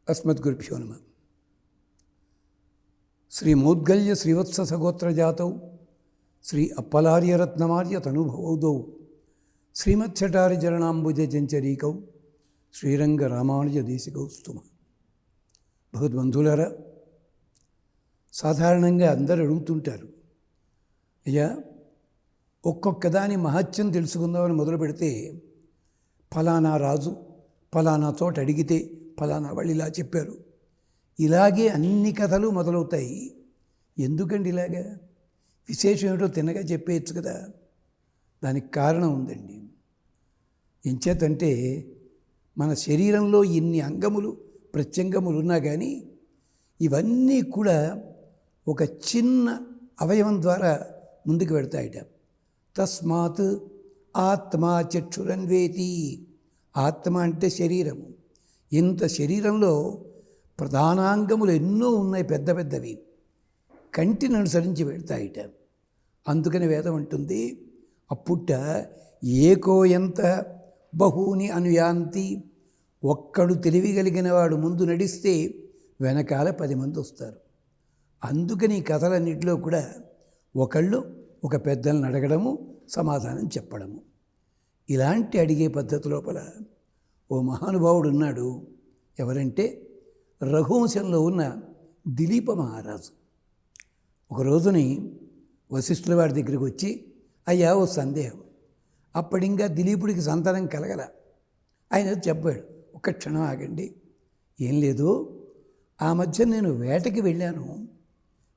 అస్మద్గురుభ్యో నమః. శ్రీ మౌద్గల్య శ్రీవత్స సగోత్రజాతౌ శ్రీ అప్పలార్యరత్నమార్య తనుభవౌదౌ శ్రీమచ్చటారి చరణాంబుజ చంచరీకౌ శ్రీరంగ రామానుజ దేశికౌ స్తుమ. భగవద్బంధువులారా, సాధారణంగా అందరూ అడుగుతుంటారు, అయ్యా ఒక్కొక్క దాని మహత్యం తెలుసుకుందామని మొదలు పెడితే ఫలానా రాజు ఫలానా చోట అడిగితే ఫలానా వాళ్ళు ఇలా చెప్పారు, ఇలాగే అన్ని కథలు మొదలవుతాయి. ఎందుకండి ఇలాగా? విశేషం ఏమిటో తిన్నగా చెప్పేయచ్చు కదా. దానికి కారణం ఉందండి. ఎంచేతంటే మన శరీరంలో ఇన్ని అంగములు ప్రత్యంగములు ఉన్నా కానీ ఇవన్నీ కూడా ఒక చిన్న అవయవం ద్వారా ముందుకు పెడతాయట. తస్మాత్ ఆత్మ చక్షురన్వేతి. ఆత్మ అంటే శరీరము. ఇంత శరీరంలో ప్రధానాంగములు ఎన్నో ఉన్నాయి, పెద్ద పెద్దవి, కంటిని అనుసరించి పెడతాయిట. అందుకని వేదం అంటుంది, అప్పుట ఏకో ఎంత బహూని అనుయాంతి. ఒక్కడు తెలివిగలిగిన వాడు ముందు నడిస్తే వెనకాల 10 మంది వస్తారు. అందుకని ఈ కథలన్నింటిలో కూడా ఒకళ్ళు ఒక పెద్దలను అడగడము, సమాధానం చెప్పడము, ఇలాంటి అడిగే పద్ధతి లోపల ఓ మహానుభావుడు ఉన్నాడు. ఎవరంటే రఘువంశంలో ఉన్న దిలీప మహారాజు. ఒక రోజుని వశిష్ఠుల వారి దగ్గరికి వచ్చి, అయ్యా ఓ సందేహం. అప్పటింకా దిలీపుడికి సంతానం కలగల. ఆయన చెప్పాడు, ఒక్క క్షణం ఆగండి, ఏం లేదు, ఆ మధ్య నేను వేటకి వెళ్ళాను,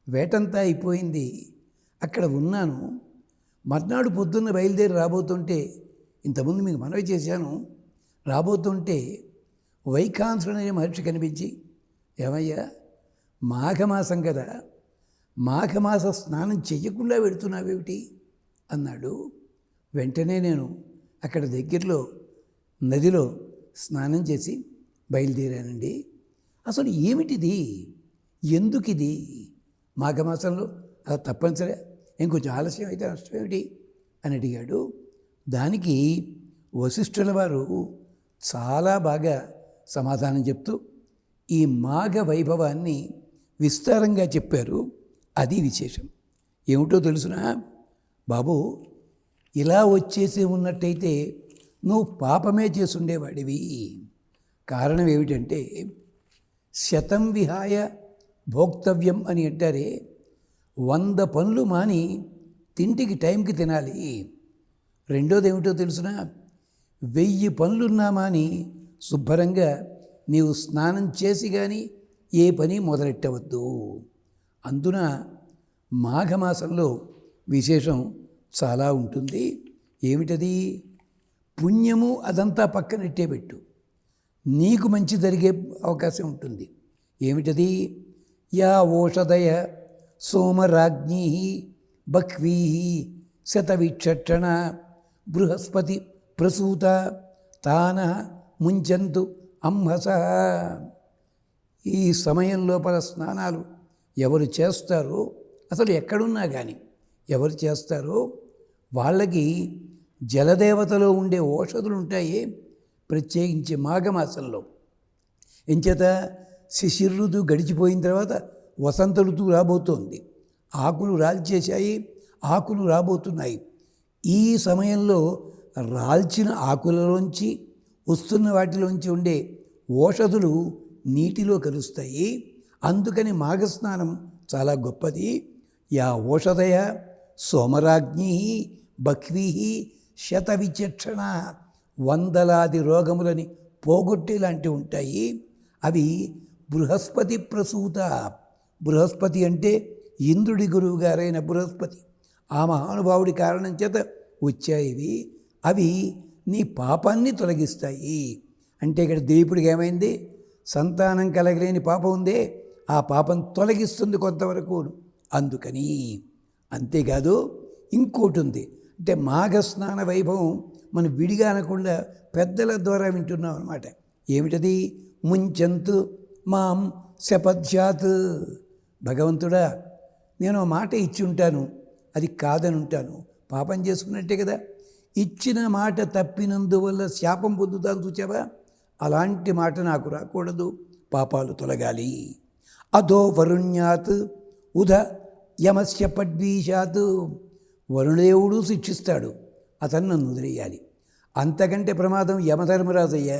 వేటంతా అయిపోయింది, అక్కడ ఉన్నాను, మర్నాడు పొద్దున్న బయలుదేరి రాబోతుంటే, ఇంతకుముందు మీకు మనవి చేశాను, రాబోతుంటే వైఖాంసుడు అనే మహర్షి కనిపించి, ఏమయ్యా మాఘమాసం కదా, మాఘమాస స్నానం చెయ్యకుండా పెడుతున్నావేమిటి అన్నాడు. వెంటనే నేను అక్కడ దగ్గరలో నదిలో స్నానం చేసి బయలుదేరానండి. అసలు ఏమిటిది, ఎందుకిది మాఘమాసంలో అలా తప్పనిసరి, ఇంకొంచెం ఆలస్యం అయితే నష్టమేమిటి అని అడిగాడు. దానికి వశిష్ఠుల వారు చాలా బాగా సమాధానం చెప్తూ ఈ మాఘ వైభవాన్ని విస్తారంగా చెప్పారు. అది విశేషం. ఏమిటో తెలుసునా బాబు, ఇలా వచ్చేసి ఉన్నట్టయితే నువ్వు పాపమే చేసుండేవాడివి. కారణం ఏమిటంటే శతం విహాయ భోక్తవ్యం అని అంటారే, 100 పనులు మాని తింటికి టైంకి తినాలి. రెండోది ఏమిటో తెలుసునా, 1000 పనులున్నా మాని శుభ్రంగా నీవు స్నానం చేసి కానీ ఏ పని మొదలెట్టవద్దు. అందున మాఘమాసంలో విశేషం చాలా ఉంటుంది. ఏమిటది? పుణ్యము అదంతా పక్కనెట్టే పెట్టు, నీకు మంచి జరిగే అవకాశం ఉంటుంది. ఏమిటది? యా ఓషధయ సోమరాజ్ఞీ బహ్వీ శతవిక్షణ బృహస్పతి ప్రసూత తాన ముంచంతు అంహస. ఈ సమయం లోపల స్నానాలు ఎవరు చేస్తారో, అసలు ఎక్కడున్నా కానీ ఎవరు చేస్తారో వాళ్ళకి జలదేవతలో ఉండే ఓషధులు ఉంటాయి, ప్రత్యేకించి మాఘమాసంలో. ఎంచేత శిశిర ఋతువు గడిచిపోయిన తర్వాత వసంత ఋతువు రాబోతోంది, ఆకులు రాల్చేశాయి, ఆకులు రాబోతున్నాయి. ఈ సమయంలో రాల్చిన ఆకులలోంచి వస్తున్న వాటిలోంచి ఉండే ఓషధులు నీటిలో కలుస్తాయి. అందుకని మాఘస్నానం చాలా గొప్పది. యా ఓషధయ సోమరాజ్ఞీ బహ్వీ శతవిచక్షణ. 100 రోగములని పోగొట్టేలాంటివి ఉంటాయి. అవి బృహస్పతి ప్రసూత. బృహస్పతి అంటే ఇంద్రుడి గురువు గారైన బృహస్పతి, ఆ మహానుభావుడి కారణం చేత వచ్చాయి. అవి నీ పాపాన్ని తొలగిస్తాయి. అంటే ఇక్కడ దిలీపుడికి ఏమైంది? సంతానం కలగలేని పాపం ఉందే, ఆ పాపం తొలగిస్తుంది కొంతవరకు. అందుకని అంతేకాదు, ఇంకోటి ఉంది. అంటే మాఘస్నాన వైభవం మనం విడిగా అనకుండా పెద్దల ద్వారా వింటున్నాం అన్నమాట. ఏమిటది? ముంచంతు మాం శపథ్యాత్. భగవంతుడా, నేను ఆ మాట ఇచ్చి ఉంటాను, అది కాదని ఉంటాను, పాపం చేసుకున్నట్టే కదా. ఇచ్చిన మాట తప్పినందువల్ల శాపం పొందుతాను చూచావా, అలాంటి మాట నాకు రాకూడదు పాపాలు తొలగాలి. అదో వరుణ్యాత్ ఉద యమస్య పడ్వీషాత్, వరుణదేవుడు శిక్షిస్తాడు, అతను నన్ను వదిలేయాలి. అంతకంటే ప్రమాదం యమధర్మరాజయ్య,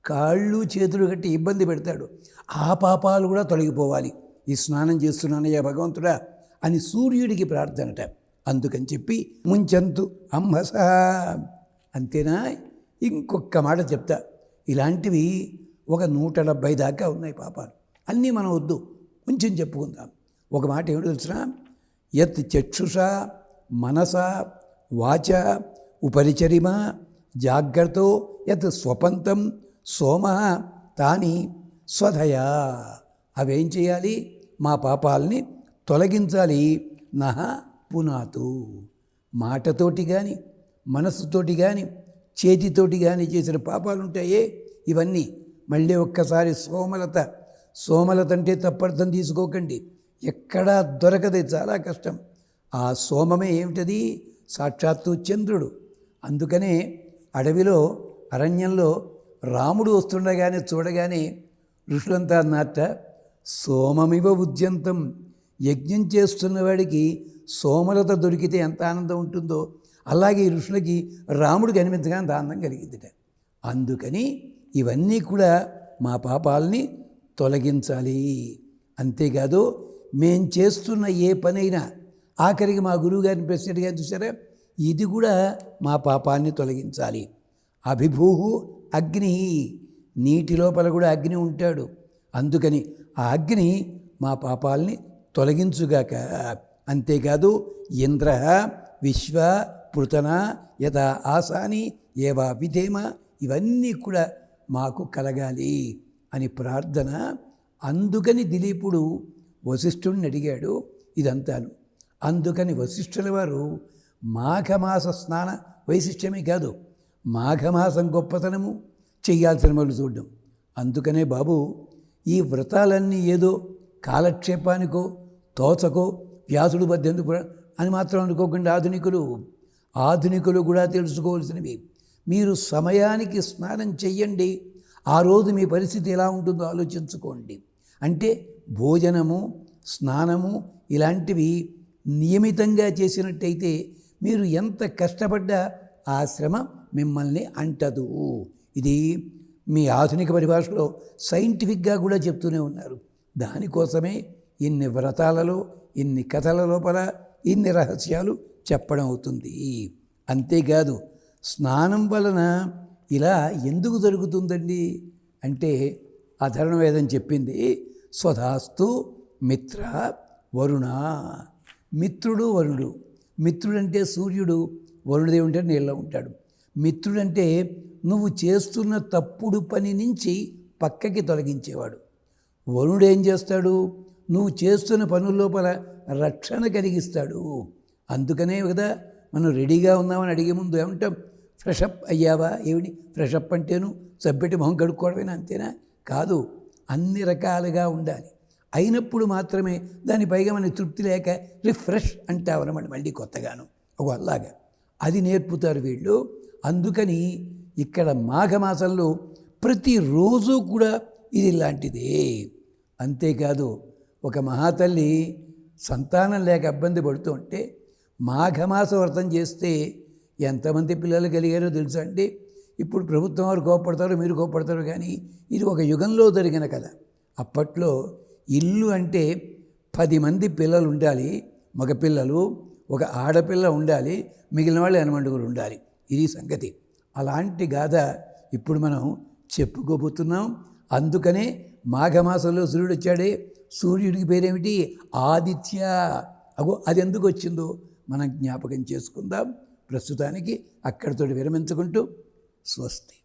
కాళ్ళు చేతులు కట్టి ఇబ్బంది పెడతాడు. ఆ పాపాలు కూడా తొలగిపోవాలి. ఈ స్నానం చేస్తున్నానయ్యా భగవంతుడా అని సూర్యుడికి ప్రార్థనట. అందుకని చెప్పి ముంచంతు అంహస. అంతేనా? ఇంకొక మాట చెప్తా. ఇలాంటివి ఒక 170 దాకా ఉన్నాయి పాపాలు. అన్నీ మనం వద్దు, కొంచెం చెప్పుకుందాం. ఒక మాట ఏమిటో తెలిసిన, యత్ చక్షుష మనస వాచ ఉపరిచరిమ జాగ్రత్తో యత్ స్వపంతం సోమ తాని స్వధయా. అవేం చేయాలి? మా పాపాలని తొలగించాలి. నహ పునాతు. మాటతోటి కానీ మనస్సుతోటి కానీ చేతితోటి కానీ చేసిన పాపాలు ఉంటాయే, ఇవన్నీ మళ్ళీ ఒక్కసారి సోమలత అంటే తప్పర్థం తీసుకోకండి, ఎక్కడా దొరకదు, చాలా కష్టం. ఆ సోమమే ఏమిటది? సాక్షాత్తు చంద్రుడు. అందుకనే అడవిలో అరణ్యంలో రాముడు వస్తుండగానే చూడగానే ఋషులంతా అన్నట్ట, సోమమివ ఉద్యంతం. యజ్ఞం చేస్తున్నవాడికి సోమలత దొరికితే ఎంత ఆనందం ఉంటుందో, అలాగే ఈ ఋషులకి రాముడు కనిపించగా అంత ఆనందం కలిగిందిట. అందుకని ఇవన్నీ కూడా మా పాపాలని తొలగించాలి. అంతేకాదు, మేం చేస్తున్న ఏ పనైనా, ఆఖరికి మా గురువుగారిని ప్రెసిడెంట్గా చూసారా, ఇది కూడా మా పాపాన్ని తొలగించాలి. అభిభూహు అగ్ని, నీటి లోపల కూడా అగ్ని ఉంటాడు. అందుకని ఆ అగ్ని మా పాపాలని తొలగించుగాక. అంతేకాదు, ఇంద్ర విశ్వ పృతన యథా ఆసాని ఏవా విధేమ, ఇవన్నీ కూడా మాకు కలగాలి అని ప్రార్థన. అందుకని దిలీపుడు వశిష్ఠుడిని అడిగాడు ఇదంతాను. అందుకని వశిష్ఠుల వారు మాఘమాస స్నాన వైశిష్ట్యమే కాదు, మాఘమాసం గొప్పతనము చెయ్యాల్సిన వాళ్ళు చూడడం. అందుకనే బాబు, ఈ వ్రతాలన్నీ ఏదో కాలక్షేపానికో తోచకో వ్యాసుడు బద్దెందుకు అని మాత్రం అనుకోకుండా ఆధునికులు కూడా తెలుసుకోవాల్సినవి. మీరు సమయానికి స్నానం చెయ్యండి, ఆ రోజు మీ పరిస్థితి ఎలా ఉంటుందో ఆలోచించుకోండి. అంటే భోజనము స్నానము ఇలాంటివి నియమితంగా చేసినట్టయితే మీరు ఎంత కష్టపడ్డా ఆ శ్రమ మిమ్మల్ని అంటదు. ఇది మీ ఆధునిక పరిభాషలో సైంటిఫిక్గా కూడా చెప్తూనే ఉన్నారు. దానికోసమే ఇన్ని వ్రతాలలో, ఇన్ని కథల లోపల ఇన్ని రహస్యాలు చెప్పడం అవుతుంది. అంతేకాదు, స్నానం వలన ఇలా ఎందుకు జరుగుతుందండి అంటే, అధర్వవేదం చెప్పింది, స్వధాస్తు మిత్ర వరుణ. మిత్రుడు వరుణుడు. మిత్రుడంటే సూర్యుడు, వరుణదేవుడు అంటే నీళ్ళలో ఉంటాడు. మిత్రుడంటే నువ్వు చేస్తున్న తప్పుడు పని నుంచి పక్కకి తొలగించేవాడు. వరుణుడు ఏం చేస్తాడు? నువ్వు చేస్తున్న పనుల లోపల రక్షణ కలిగిస్తాడు. అందుకనే కదా మనం రెడీగా ఉన్నామని అడిగే ముందు ఏమంటాం? ఫ్రెషప్ అయ్యావా? ఏమిటి ఫ్రెషప్ అంటేను సబ్బెట్టి మొహం కడుక్కోవడమేనా? అంతేనా? కాదు, అన్ని రకాలుగా ఉండాలి. అయినప్పుడు మాత్రమే దాని పైగా మనకి తృప్తి లేక రిఫ్రెష్ అంటావన్నమాట, మళ్ళీ కొత్తగాను. అలాగా అది నేర్పుతారు వీళ్ళు. అందుకని ఇక్కడ మాఘమాసంలో ప్రతిరోజు కూడా ఇది ఇలాంటిదే. అంతేకాదు, ఒక మహాతల్లి సంతానం లేక ఇబ్బంది పడుతూ ఉంటే మాఘమాస వ్రతం చేస్తే ఎంతమంది పిల్లలు కలిగారో తెలుసా అండి? ఇప్పుడు ప్రభుత్వం వారు కోపడతారు, మీరు కోపడతారు, కానీ ఇది ఒక యుగంలో జరిగిన కథ. అప్పట్లో ఇల్లు అంటే 10 మంది పిల్లలు ఉండాలి, మగపిల్లలు, ఒక ఆడపిల్ల ఉండాలి, మిగిలిన వాళ్ళు 8 ఉండాలి. ఇది సంగతి. అలాంటి గాథ ఇప్పుడు మనం చెప్పుకోబోతున్నాం. అందుకనే మాఘమాసంలో సూర్యుడు వచ్చాడే, సూర్యుడికి పేరేమిటి? ఆదిత్య. అది ఎందుకు వచ్చిందో మనం జ్ఞాపకం చేసుకుందాం. ప్రస్తుతానికి అక్కడితో విరమించుకుంటూ స్వస్తి.